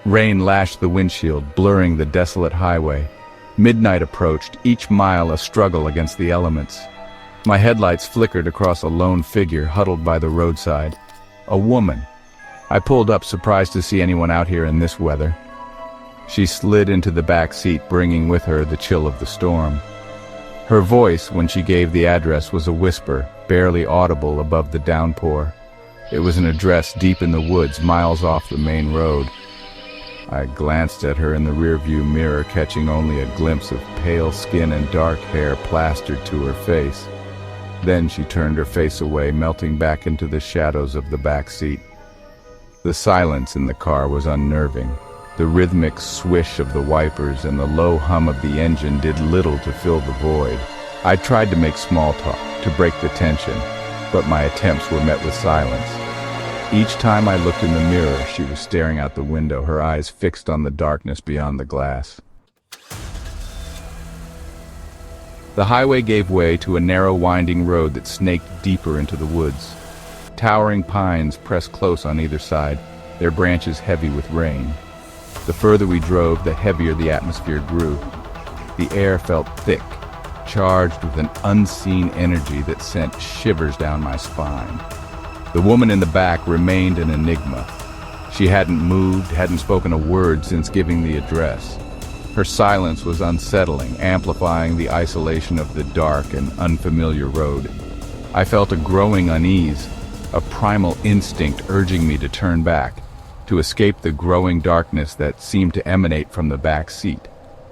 Rain lashed the windshield, blurring the desolate highway. Midnight approached, each mile a struggle against the elements. My headlights flickered across a lone figure huddled by the roadside. A woman. I pulled up, surprised to see anyone out here in this weather. She slid into the back seat, bringing with her the chill of the storm. Her voice, when she gave the address, was a whisper, barely audible above the downpour. It was an address deep in the woods, miles off the main road. I glanced at her in the rearview mirror, catching only a glimpse of pale skin and dark hair plastered to her face. Then she turned her face away, melting back into the shadows of the back seat. The silence in the car was unnerving. The rhythmic swish of the wipers and the low hum of the engine did little to fill the void. I tried to make small talk, to break the tension, but my attempts were met with silence. Each time I looked in the mirror, she was staring out the window, her eyes fixed on the darkness beyond the glass. The highway gave way to a narrow, winding road that snaked deeper into the woods. Towering pines pressed close on either side, their branches heavy with rain. The further we drove, the heavier the atmosphere grew. The air felt thick, charged with an unseen energy that sent shivers down my spine. The woman in the back remained an enigma. She hadn't moved, hadn't spoken a word since giving the address. Her silence was unsettling, amplifying the isolation of the dark and unfamiliar road. I felt a growing unease, a primal instinct urging me to turn back, to escape the growing darkness that seemed to emanate from the back seat.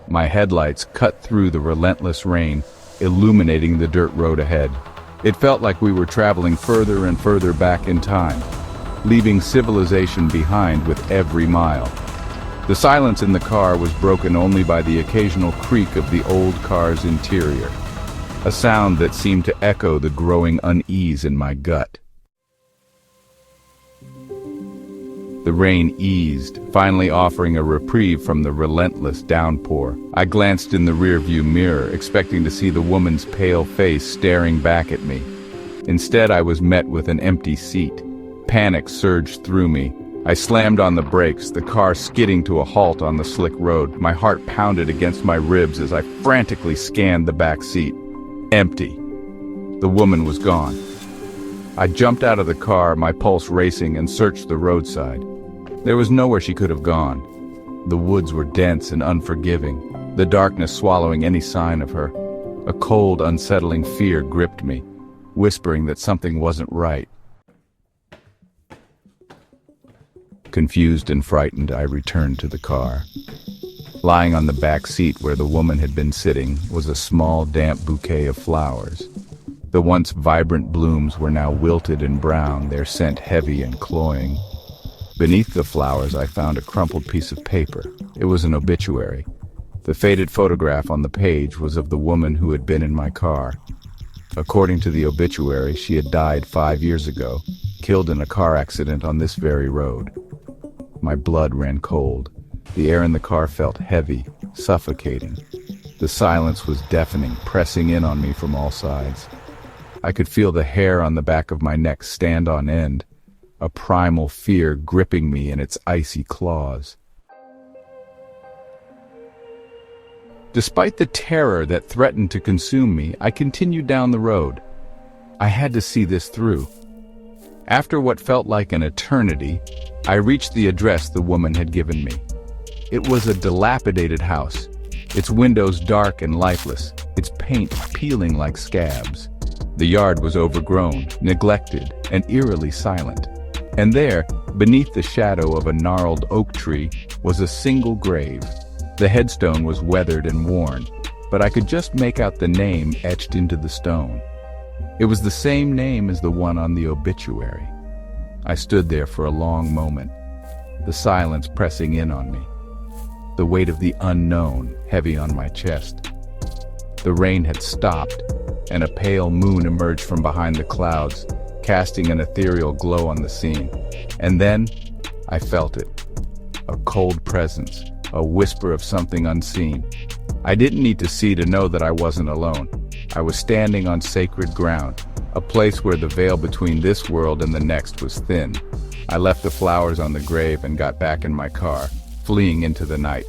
My headlights cut through the relentless rain, illuminating the dirt road ahead. It felt like we were traveling further and further back in time, leaving civilization behind with every mile. The silence in the car was broken only by the occasional creak of the old car's interior, a sound that seemed to echo the growing unease in my gut. The rain eased, finally offering a reprieve from the relentless downpour. I glanced in the rearview mirror, expecting to see the woman's pale face staring back at me. Instead, I was met with an empty seat. Panic surged through me. I slammed on the brakes, the car skidding to a halt on the slick road. My heart pounded against my ribs as I frantically scanned the back seat. Empty. The woman was gone. I jumped out of the car, my pulse racing, and searched the roadside. There was nowhere she could have gone. The woods were dense and unforgiving, the darkness swallowing any sign of her. A cold, unsettling fear gripped me, whispering that something wasn't right. Confused and frightened, I returned to the car. Lying on the back seat where the woman had been sitting was a small, damp bouquet of flowers. The once vibrant blooms were now wilted and brown, their scent heavy and cloying. Beneath the flowers, I found a crumpled piece of paper. It was an obituary. The faded photograph on the page was of the woman who had been in my car. According to the obituary, she had died 5 years ago, killed in a car accident on this very road. My blood ran cold. The air in the car felt heavy, suffocating. The silence was deafening, pressing in on me from all sides. I could feel the hair on the back of my neck stand on end, a primal fear gripping me in its icy claws. Despite the terror that threatened to consume me, I continued down the road. I had to see this through. After what felt like an eternity, I reached the address the woman had given me. It was a dilapidated house, its windows dark and lifeless, its paint peeling like scabs. The yard was overgrown, neglected, and eerily silent. And there, beneath the shadow of a gnarled oak tree, was a single grave. The headstone was weathered and worn, but I could just make out the name etched into the stone. It was the same name as the one on the obituary. I stood there for a long moment, the silence pressing in on me, the weight of the unknown heavy on my chest. The rain had stopped, and a pale moon emerged from behind the clouds, casting an ethereal glow on the scene. And then, I felt it. A cold presence, a whisper of something unseen. I didn't need to see to know that I wasn't alone. I was standing on sacred ground, a place where the veil between this world and the next was thin. I left the flowers on the grave and got back in my car, fleeing into the night.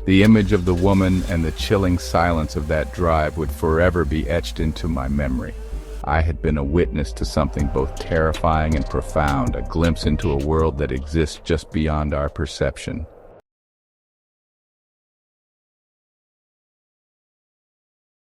The image of the woman and the chilling silence of that drive would forever be etched into my memory. I had been a witness to something both terrifying and profound, a glimpse into a world that exists just beyond our perception.